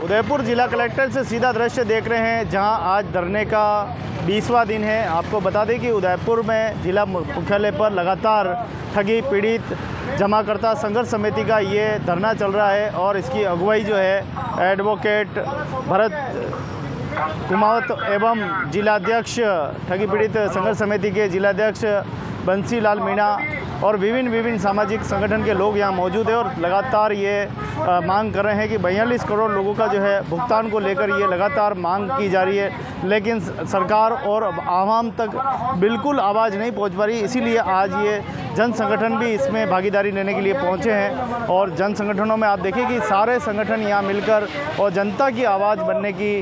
उदयपुर जिला कलेक्टर से सीधा दृश्य देख रहे हैं, जहां आज धरने का 20वां दिन है। आपको बता दें कि उदयपुर में जिला मुख्यालय पर लगातार ठगी पीड़ित जमाकर्ता संघर्ष समिति का ये धरना चल रहा है और इसकी अगुवाई जो है एडवोकेट भरत कुमावत एवं जिलाध्यक्ष ठगी पीड़ित संघर्ष समिति के जिलाध्यक्ष बंसी लाल मीणा और विभिन्न सामाजिक संगठन के लोग यहाँ मौजूद है और लगातार ये मांग कर रहे हैं कि 42 करोड़ लोगों का जो है भुगतान को लेकर ये लगातार मांग की जा रही है, लेकिन सरकार और आवाम तक बिल्कुल आवाज़ नहीं पहुंच पा रही। इसीलिए आज ये जन संगठन भी इसमें भागीदारी लेने के लिए पहुंचे हैं और जन संगठनों में आप देखिए कि सारे संगठन यहाँ मिलकर और जनता की आवाज़ बनने की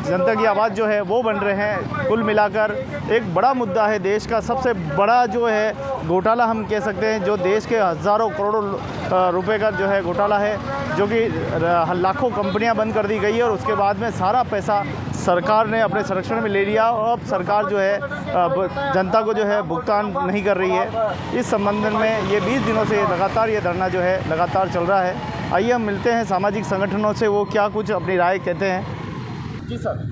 जनता की आवाज़ जो है वो बन रहे हैं। कुल मिलाकर एक बड़ा मुद्दा है, देश का सबसे बड़ा जो है घोटाला हम कह सकते हैं, जो देश के हज़ारों करोड़ों रुपए का जो है घोटाला है, जो कि लाखों कंपनियां बंद कर दी गई है और उसके बाद में सारा पैसा सरकार ने अपने संरक्षण में ले लिया और अब सरकार जो है जनता को जो है भुगतान नहीं कर रही है। इस संबंध में ये 20 दिनों से लगातार ये धरना जो है लगातार चल रहा है। आइए हम मिलते हैं सामाजिक संगठनों से, वो क्या कुछ अपनी राय कहते हैं। जी सर।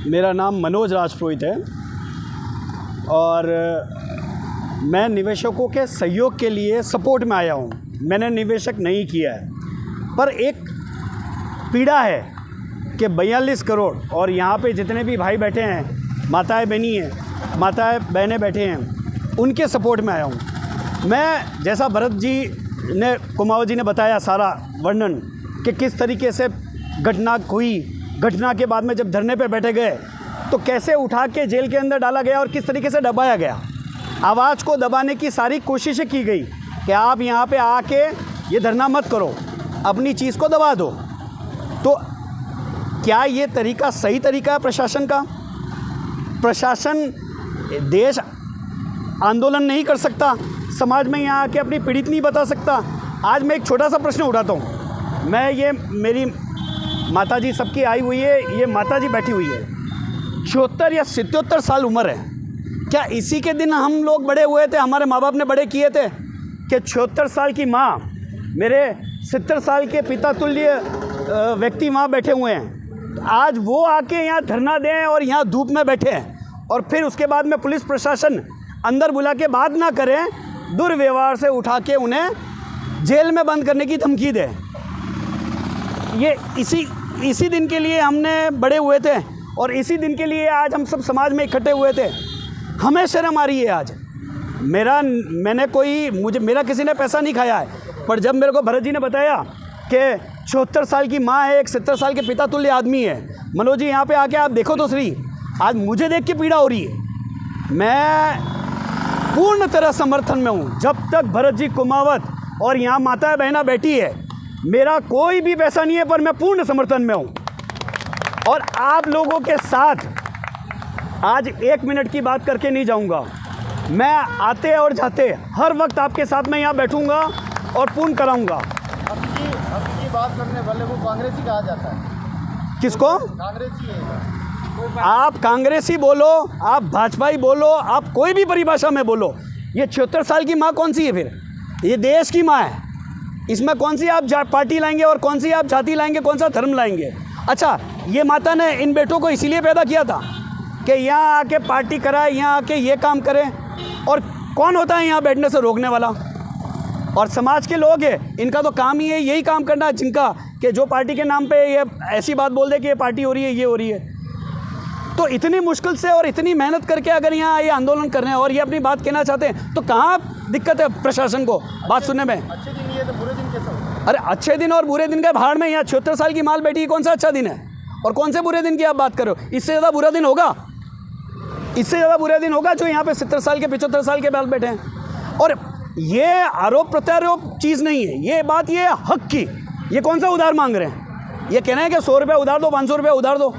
मेरा नाम मनोज राजपुरोहित है और मैं निवेशकों के सहयोग के लिए सपोर्ट में आया हूँ। मैंने निवेशक नहीं किया है, पर एक पीड़ा है कि 42 करोड़ और यहाँ पे जितने भी भाई बैठे हैं, माताएं बहनें बैठे हैं, उनके सपोर्ट में आया हूँ। मैं जैसा भरत जी ने कुमावत जी ने बताया सारा वर्णन कि किस तरीके से घटना हुई, घटना के बाद में जब धरने पे बैठे गए तो कैसे उठा के जेल के अंदर डाला गया और किस तरीके से दबाया गया। आवाज़ को दबाने की सारी कोशिशें की गई कि आप यहाँ पे आके ये धरना मत करो, अपनी चीज़ को दबा दो। तो क्या ये तरीका सही तरीका है प्रशासन का? प्रशासन देश आंदोलन नहीं कर सकता, समाज में यहाँ आके अपनी पीड़ित नहीं बता सकता। आज मैं एक छोटा सा प्रश्न उठाता हूँ। मैं ये मेरी माताजी सबकी आई हुई है, ये माताजी बैठी हुई है, 74 या 77 साल उम्र है। क्या इसी के दिन हम लोग बड़े हुए थे, हमारे माँ बाप ने बड़े किए थे कि 74 साल की माँ, मेरे 70 साल के पिता तुल्य व्यक्ति वहाँ बैठे हुए हैं, आज वो आके यहाँ धरना दें और यहाँ धूप में बैठे हैं और फिर उसके बाद में पुलिस प्रशासन अंदर बुला के बात ना करें, दुर्व्यवहार से उठा के उन्हें जेल में बंद करने की धमकी दे। ये इसी दिन के लिए हमने बड़े हुए थे और इसी दिन के लिए आज हम सब समाज में इकट्ठे हुए थे। हमें शर्म आ रही है आज। मेरा किसी ने पैसा नहीं खाया है, पर जब मेरे को भरत जी ने बताया कि 74 साल की माँ है, एक 70 साल के पिता तुल्य आदमी है, मनोज जी यहाँ पे आके आप देखो तो सही, आज मुझे देख के पीड़ा हो रही है। मैं पूर्ण तरह समर्थन में हूँ। जब तक भरत जी कुमावत और यहाँ माता बहना बैठी है, मेरा कोई भी पैसा नहीं है, पर मैं पूर्ण समर्थन में हूँ और आप लोगों के साथ आज 1 मिनट की बात करके नहीं जाऊँगा। मैं आते और जाते हर वक्त आपके साथ में यहाँ बैठूँगा और पूर्ण कराऊँगा। आपकी बात करने वाले को कांग्रेसी कहा जाता है। किसको? कांग्रेसी है। आप कांग्रेसी बोलो, आप भाजपाई बोलो, आप कोई भी परिभाषा में बोलो, ये 76 साल की माँ कौन सी है? फिर ये देश की माँ है। इसमें कौन सी आप पार्टी लाएंगे और कौन सी आप जाति लाएंगे, कौन सा धर्म लाएंगे? अच्छा, ये माता ने इन बेटों को इसीलिए पैदा किया था कि यहाँ आके पार्टी कराए, यहाँ आके ये काम करें, और कौन होता है यहाँ बैठने से रोकने वाला? और समाज के लोग हैं, इनका तो काम ही है यही काम करना, जिनका कि जो पार्टी के नाम पे ये ऐसी बात बोल दे कि ये पार्टी हो रही है, ये हो रही है। तो इतनी मुश्किल से और इतनी मेहनत करके अगर यहाँ ये आंदोलन कर रहे हैं और ये अपनी बात कहना चाहते हैं, तो कहाँ दिक्कत है प्रशासन को बात सुनने में? अच्छे दिन ये तो बुरे दिन कैसे? अरे अच्छे दिन और बुरे दिन के भाड़ में यहाँ 76 साल की माल बैठी, कौन सा अच्छा दिन है और कौन से बुरे दिन की आप बात कर रहे हो? इससे ज़्यादा बुरा दिन होगा, इससे ज़्यादा बुरा दिन होगा जो यहाँ पे 70 साल के 75 साल के बाल बैठे हैं। और ये आरोप प्रत्यारोप चीज़ नहीं है, ये बात ये हक की। ये कौन सा उधार मांग रहे हैं? ये कह रहे हैं कि 100 रुपये उधार दो, 500 रुपये उधार दो,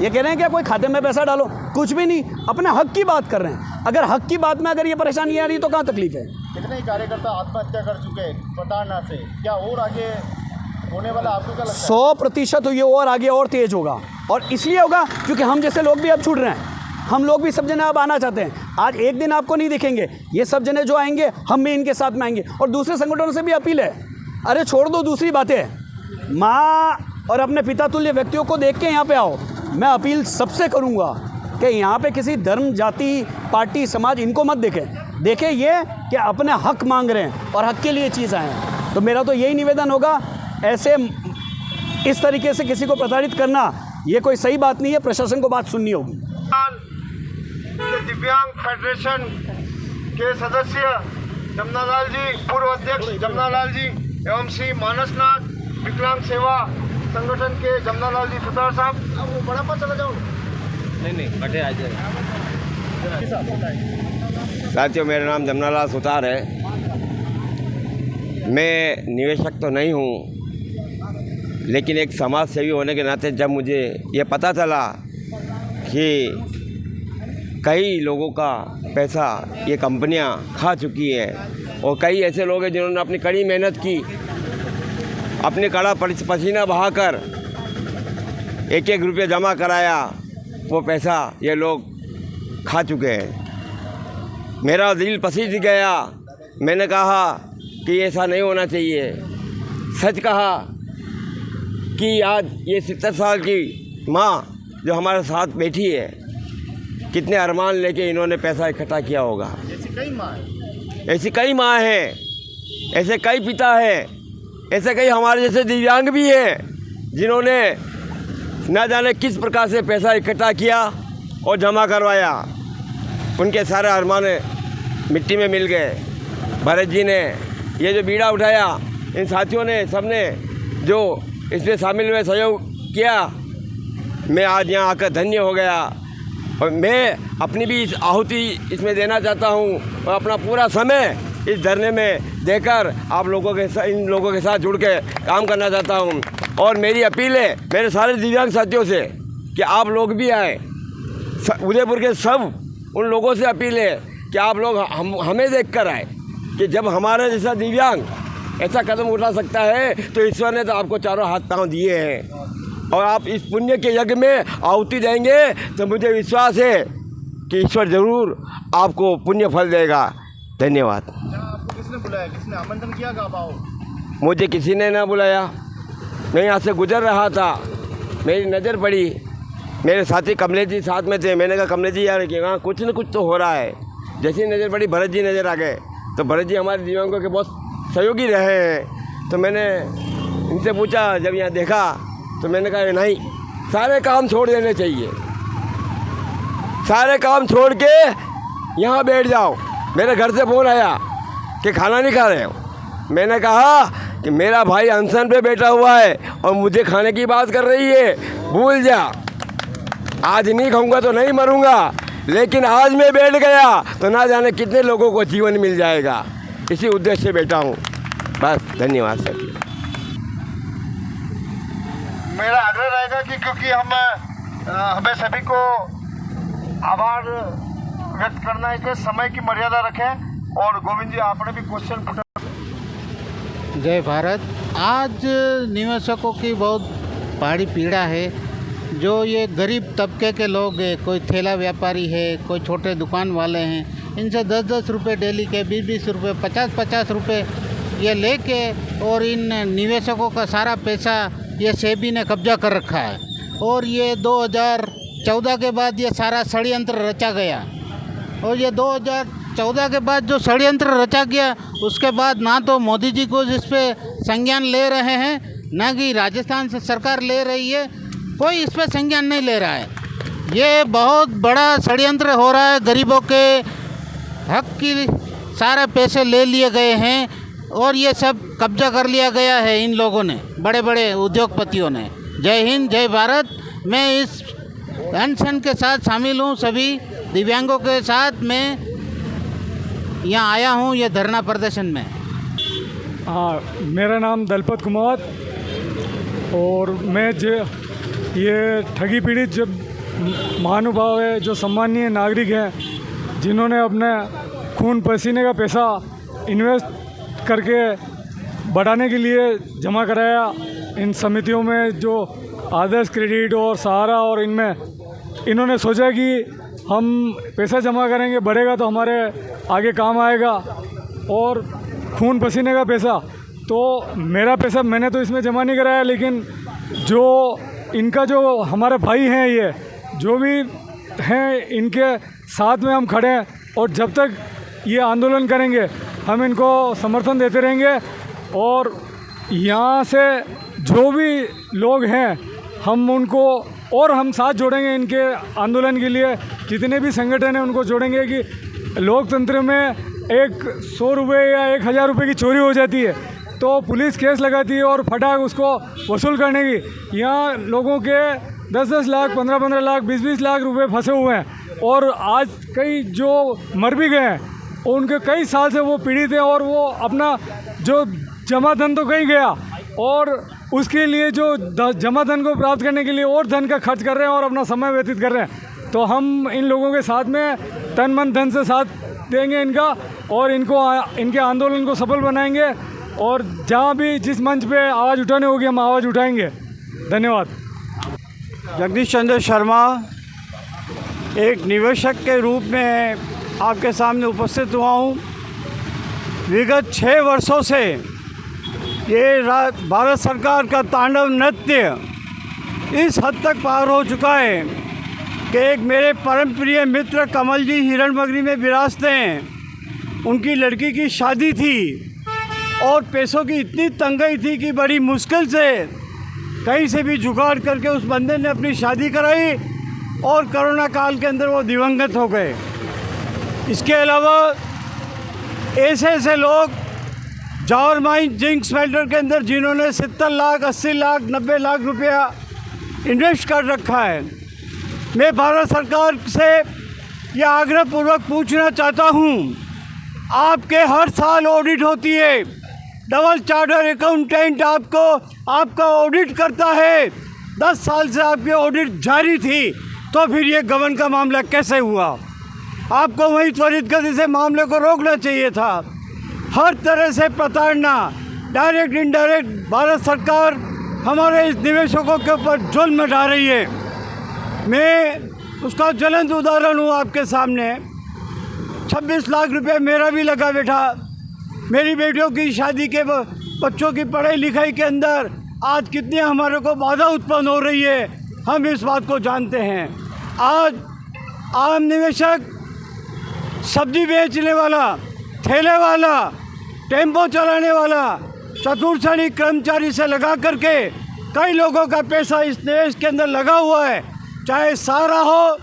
ये कह रहे हैं कि कोई खाते में पैसा डालो, कुछ भी नहीं, अपने हक की बात कर रहे हैं। अगर हक की बात में अगर ये परेशानी आ रही तो कहाँ तकलीफ है? कितने कार्यकर्ता आत्महत्या कर चुके हैं प्रताड़ना से, क्या और आगे होने वाला आपको क्या लगता है? 100% ये और आगे और तेज़ होगा, और इसलिए होगा क्योंकि हम जैसे लोग भी अब छूट रहे हैं। हम लोग भी सब जने अब आना चाहते हैं। आज एक दिन आपको नहीं दिखेंगे, ये सब जने जो आएंगे हम भी इनके साथ में आएंगे। और दूसरे संगठनों से भी अपील है अरे छोड़ दो दूसरी बातें, माँ और अपने पिता तुल्य व्यक्तियों को देख के यहाँ पे आओ। मैं अपील सबसे करूँगा कि यहाँ पे किसी धर्म, जाति, पार्टी, समाज इनको मत देखें ये कि अपने हक मांग रहे हैं और हक के लिए चीज़ आए हैं। तो मेरा तो यही निवेदन होगा, ऐसे इस तरीके से किसी को प्रताड़ित करना ये कोई सही बात नहीं है, प्रशासन को बात सुननी होगी। दिव्यांग फेडरेशन के सदस्य जमनालाल जी, पूर्व अध्यक्ष जमनालाल जी एवं श्री मानसनाथ विकलांग सेवा संगठन के जमनालाल जी सुतार साहब, वो बड़ा पर चला जाओ। नहीं बैठे आ जाए। साथियों, मेरा नाम जमनालाल सुतार है। मैं निवेशक तो नहीं हूँ, लेकिन एक समाज सेवी होने के नाते जब मुझे ये पता चला कि कई लोगों का पैसा ये कंपनियां खा चुकी है और कई ऐसे लोग हैं जिन्होंने अपनी कड़ी मेहनत की, अपने कड़ा पसीना बहाकर एक एक रुपये जमा कराया, वो पैसा ये लोग खा चुके हैं। मेरा दिल पसीज गया। मैंने कहा कि ऐसा नहीं होना चाहिए। सच कहा कि आज ये 70 साल की माँ जो हमारे साथ बैठी है, कितने अरमान लेके इन्होंने पैसा इकट्ठा किया होगा। ऐसी कई माँ है, ऐसी कई माँ हैं, ऐसे कई पिता हैं, ऐसे कई हमारे जैसे दिव्यांग भी हैं जिन्होंने न जाने किस प्रकार से पैसा इकट्ठा किया और जमा करवाया। उनके सारे अरमान मिट्टी में मिल गए। भरत जी ने ये जो बीड़ा उठाया, इन साथियों ने सबने जो इसमें शामिल हुए, सहयोग किया, मैं आज यहाँ आकर धन्य हो गया। और मैं अपनी भी इस आहुति इसमें देना चाहता हूँ और अपना पूरा समय इस धरने में देकर आप लोगों के इन लोगों के साथ जुड़ के काम करना चाहता हूँ। और मेरी अपील है मेरे सारे दिव्यांग साथियों से कि आप लोग भी आए। उदयपुर के सब उन लोगों से अपील है कि आप लोग हमें देख कर आए कि जब हमारे जैसा दिव्यांग ऐसा कदम उठा सकता है तो ईश्वर ने तो आपको चारों हाथ पाँव दिए हैं और आप इस पुण्य के यज्ञ में आहुति देंगे तो मुझे विश्वास है कि ईश्वर ज़रूर आपको पुण्य फल देगा। धन्यवाद। आपको किसने बुलाया, किसने आमंत्रण किया कि आप आओ? मुझे किसी ने ना बुलाया। मैं यहाँ से गुजर रहा था, मेरी नज़र पड़ी, मेरे साथी कमलेश जी साथ में थे। मैंने कहा कमलेश जी यार कि वहाँ कुछ न कुछ तो हो रहा है। जैसी नज़र पड़ी भरत जी नज़र आ गए। तो भरत जी हमारे दिव्यांगों के बहुत सहयोगी रहे हैं। तो मैंने इनसे पूछा, जब यहाँ देखा तो मैंने कहा नहीं, सारे काम छोड़ देने चाहिए, सारे काम छोड़ के यहाँ बैठ जाओ। मेरे घर से फ़ोन आया कि खाना नहीं खा रहे हो। मैंने कहा कि मेरा भाई अनशन पे बैठा हुआ है और मुझे खाने की बात कर रही है, भूल जा। आज नहीं खाऊंगा तो नहीं मरूंगा, लेकिन आज मैं बैठ गया तो ना जाने कितने लोगों को जीवन मिल जाएगा। इसी उद्देश्य से बैठा हूँ। बस, धन्यवाद सर। मेरा आग्रह रहेगा कि क्योंकि हमें सभी को आभार व्यक्त करना है कि समय की मर्यादा रखें। और गोविंद जी, आपने भी क्वेश्चन पूछा। जय भारत। आज निवेशकों की बहुत बड़ी पीड़ा है। जो ये गरीब तबके के लोग हैं, कोई ठेला व्यापारी है, कोई छोटे दुकान वाले हैं, इनसे 10-10 रुपये डेली के, 20-20 रुपये, 50-50 रुपये ये लेके और इन निवेशकों का सारा पैसा ये सेबी ने कब्जा कर रखा है। और ये 2014 के बाद ये सारा षड्यंत्र रचा गया। और ये 2014 के बाद जो षड्यंत्र रचा गया, उसके बाद ना तो मोदी जी को इस पे संज्ञान ले रहे हैं, ना कि राजस्थान से सरकार ले रही है, कोई इस पे संज्ञान नहीं ले रहा है। ये बहुत बड़ा षड्यंत्र हो रहा है। गरीबों के हक की सारे पैसे ले लिए गए हैं और ये सब कब्जा कर लिया गया है इन लोगों ने, बड़े बड़े उद्योगपतियों ने। जय हिंद, जय भारत। मैं इस अनशन के साथ शामिल हूँ, सभी दिव्यांगों के साथ मैं यहाँ आया हूँ ये धरना प्रदर्शन में। हाँ, मेरा नाम दलपत कुमार और मैं ये ठगी पीड़ित जो महानुभाव है, जो सम्मानीय नागरिक हैं, जिन्होंने अपने खून पसीने का पैसा इन्वेस्ट करके बढ़ाने के लिए जमा कराया इन समितियों में, जो आदर्श क्रेडिट और सहारा, और इनमें इन्होंने सोचा कि हम पैसा जमा करेंगे, बढ़ेगा तो हमारे आगे काम आएगा और खून पसीने का पैसा। तो मेरा पैसा मैंने तो इसमें जमा नहीं कराया, लेकिन जो इनका जो हमारे भाई हैं, ये जो भी हैं, इनके साथ में हम खड़े हैं और जब तक ये आंदोलन करेंगे हम इनको समर्थन देते रहेंगे। और यहाँ से जो भी लोग हैं हम उनको और हम साथ जोड़ेंगे इनके आंदोलन के लिए। जितने भी संगठन हैं उनको जोड़ेंगे कि लोकतंत्र में एक 100 रुपये या 1000 रुपये की चोरी हो जाती है तो पुलिस केस लगाती है और फटाक उसको वसूल करने की। यहाँ लोगों के 10-10 लाख, 15-15 लाख, 20-20 लाख रुपए फंसे हुए हैं और आज कई जो मर भी गए हैं उनके कई साल से वो पीड़ित हैं और वो अपना जो जमा धन तो कहीं गया और उसके लिए जो जमा धन को प्राप्त करने के लिए और धन का खर्च कर रहे हैं और अपना समय व्यतीत कर रहे हैं। तो हम इन लोगों के साथ में तन मन धन से साथ देंगे इनका और इनके आंदोलन को सफल बनाएंगे और जहाँ भी जिस मंच पे आवाज़ उठाने होगी हम आवाज़ उठाएंगे। धन्यवाद। जगदीश चंद्र शर्मा एक निवेशक के रूप में आपके सामने उपस्थित हुआ हूँ। विगत 6 वर्षों से ये भारत सरकार का तांडव नृत्य इस हद तक पार हो चुका है कि एक मेरे परम प्रिय मित्र कमल जी हिरणमगरी में विराजते हैं। उनकी लड़की की शादी थी और पैसों की इतनी तंगी थी कि बड़ी मुश्किल से कहीं से भी जुगाड़ करके उस बंदे ने अपनी शादी कराई और कोरोना काल के अंदर वो दिवंगत हो गए। इसके अलावा ऐसे ऐसे लोग जौहर माइन जिंक स्मेल्टर के अंदर जिन्होंने 70 लाख, 80 लाख, 90 लाख रुपया इन्वेस्ट कर रखा है। मैं भारत सरकार से यह आग्रहपूर्वक पूछना चाहता हूँ, आपके हर साल ऑडिट होती है, डबल चार्टर अकाउंटेंट आपका ऑडिट करता है। 10 साल से आपकी ऑडिट जारी थी तो फिर ये गबन का मामला कैसे हुआ? आपको वही त्वरित गति से मामले को रोकना चाहिए था। हर तरह से प्रताड़ना, डायरेक्ट इनडायरेक्ट भारत सरकार हमारे इस निवेशकों के ऊपर जुल्म ढा रही है। मैं उसका ज्वलंत उदाहरण हूँ आपके सामने। 26 लाख रुपए मेरा भी लगा बैठा। मेरी बेटियों की शादी के बच्चों की पढ़ाई लिखाई के अंदर आज कितनी हमारे को बाधा उत्पन्न हो रही है, हम इस बात को जानते हैं। आज आम निवेशक, सब्जी बेचने वाला, ठेले वाला, टेम्पो चलाने वाला, चतुर्श्रेणी कर्मचारी से लगा करके कई लोगों का पैसा इस देश के अंदर लगा हुआ है। चाहे सारा हो,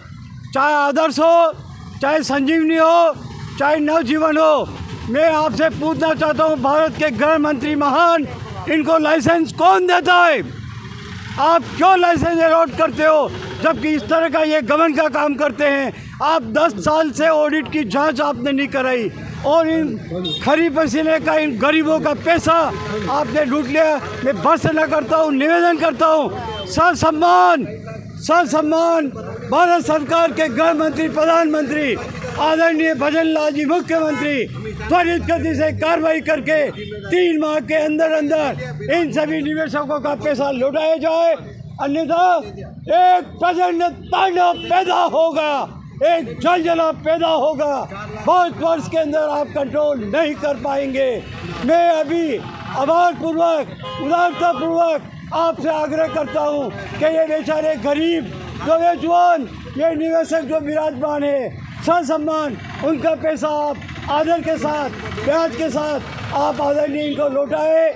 चाहे आदर्श हो, चाहे संजीवनी हो, चाहे नवजीवन हो। मैं आपसे पूछना चाहता हूँ, भारत के गृह मंत्री महान, इनको लाइसेंस कौन देता है? आप क्यों लाइसेंस अलॉट करते हो जबकि इस तरह का ये गबन का काम करते हैं? आप 10 साल से ऑडिट की जांच आपने नहीं कराई और इन खरी पसीने का, इन गरीबों का पैसा आपने लूट लिया। मैं भर्त्सना करता हूँ, निवेदन करता हूँ, ससम्मान भारत सरकार के गृह मंत्री, प्रधानमंत्री आदरणीय भजन लाल जी मुख्यमंत्री त्वरित गति से कार्रवाई करके 3 माह के अंदर अंदर इन सभी निवेशकों का पैसा लौटाया जाए, अन्यथा एक प्रचंड तांडव पैदा होगा, एक जलजला पैदा होगा। बहुत वर्ष के अंदर आप कंट्रोल नहीं कर पाएंगे। मैं अभी आभारपूर्वक, उदारतापूर्वक आपसे आग्रह करता हूँ कि ये बेचारे गरीब, जो बेजुबान, ये निवेशक जो विराजमान है, ससम्मान उनका पैसा आप आदर के साथ, ब्याज के साथ आप आदरणीय इनको लौटाए।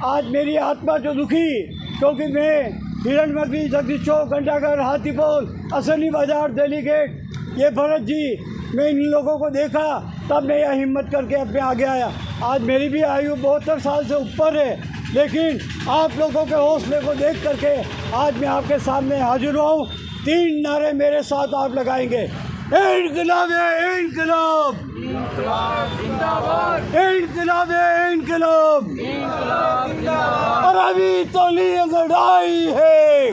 आज मेरी आत्मा जो दुखी, क्योंकि मैं हिरणमगरी, जगदीश चौक, घंटाघर, हाथीपोल, असनी बाजार, दिल्ली गेट, ये भरत जी, मैं इन लोगों को देखा तब मैं यह हिम्मत करके अपने आगे आया। आज मेरी भी आयु 72 साल से ऊपर है, लेकिन आप लोगों के हौसले को देख करके आज मैं आपके सामने हाजिर हुआ हूँ। 3 नारे मेरे साथ आप लगाएंगे। इनकलाब है इनकलाब, इनकलाब है इनकलाब, और अभी तो लड़ाई है,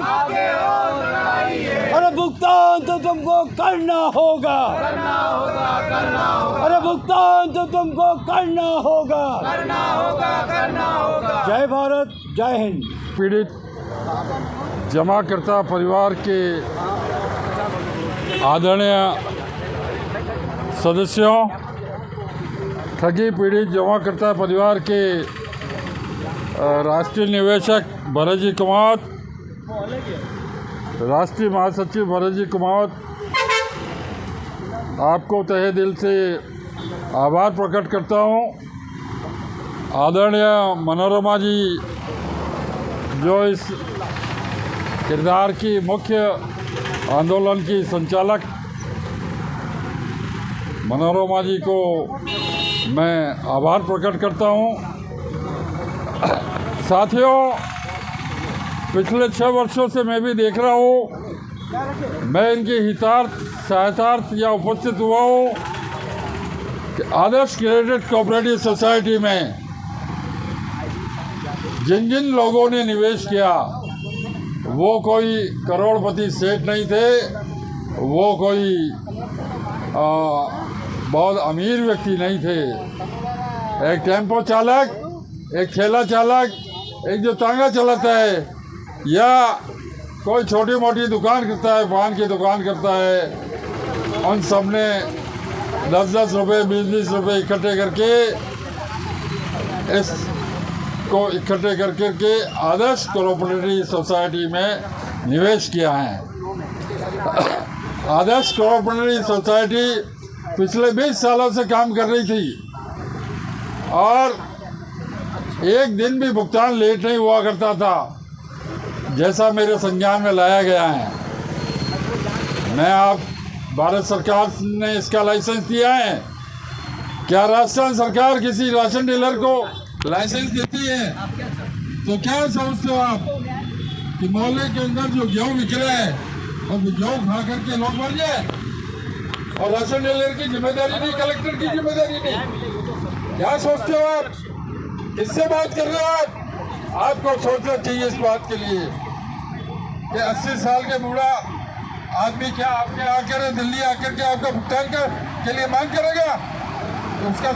अरे भुगतान तो तुमको करना होगा, अरे भुगतान तो तुमको करना होगा। जय भारत, जय हिंद। पीड़ित जमाकर्ता परिवार के आदरणीय सदस्यों, ठगी पीड़ित जमाकर्ता परिवार के राष्ट्रीय निवेशक भरत जी कुमावत, राष्ट्रीय महासचिव भरत जी कुमावत, आपको तहे दिल से आभार प्रकट करता हूँ। आदरणीय मनोरमा जी जो इस किरदार की मुख्य आंदोलन की संचालक, मनोरमा जी को मैं आभार प्रकट करता हूँ। साथियों, पिछले 6 वर्षों से मैं भी देख रहा हूँ, मैं इनके हितार्थ सहायतार्थ या उपस्थित हुआ हूँ कि आदर्श क्रेडिट कोऑपरेटिव सोसाइटी में जिन जिन लोगों ने निवेश किया वो कोई करोड़पति सेठ नहीं थे, वो कोई बहुत अमीर व्यक्ति नहीं थे। एक टेम्पो चालक, एक ठेला चालक, एक जो तांगा चलाता है या कोई छोटी मोटी दुकान करता है, पान की दुकान करता है, उन सब ने 10-10 रुपये 20-20 रुपये इकट्ठे करके इसको इकट्ठे करके आदर्श कोऑपरेटिव सोसाइटी में निवेश किया है। आदर्श कोऑपरेटिव सोसाइटी पिछले 20 सालों से काम कर रही थी और एक दिन भी भुगतान लेट नहीं हुआ करता था, जैसा मेरे संज्ञान में लाया गया है। मैं आप भारत सरकार ने इसका लाइसेंस दिया है। क्या राजस्थान सरकार किसी राशन डीलर को लाइसेंस देती है? तो क्या समझते हो आप कि मोहल्ले के अंदर जो गेहूँ बिक रहा है और गेहूँ खा करके लोग मर जाए और राशन डीलर की जिम्मेदारी नहीं, कलेक्टर की जिम्मेदारी नहीं? क्या सोचते हो आप? किससे बात कर रहे हो आप? आपको सोचना चाहिए इस बात के लिए कि 80 साल के बूढ़ा आदमी क्या आपके आकर दिल्ली आकर के आपका भुगतान के लिए मांग करेगा? तो उसका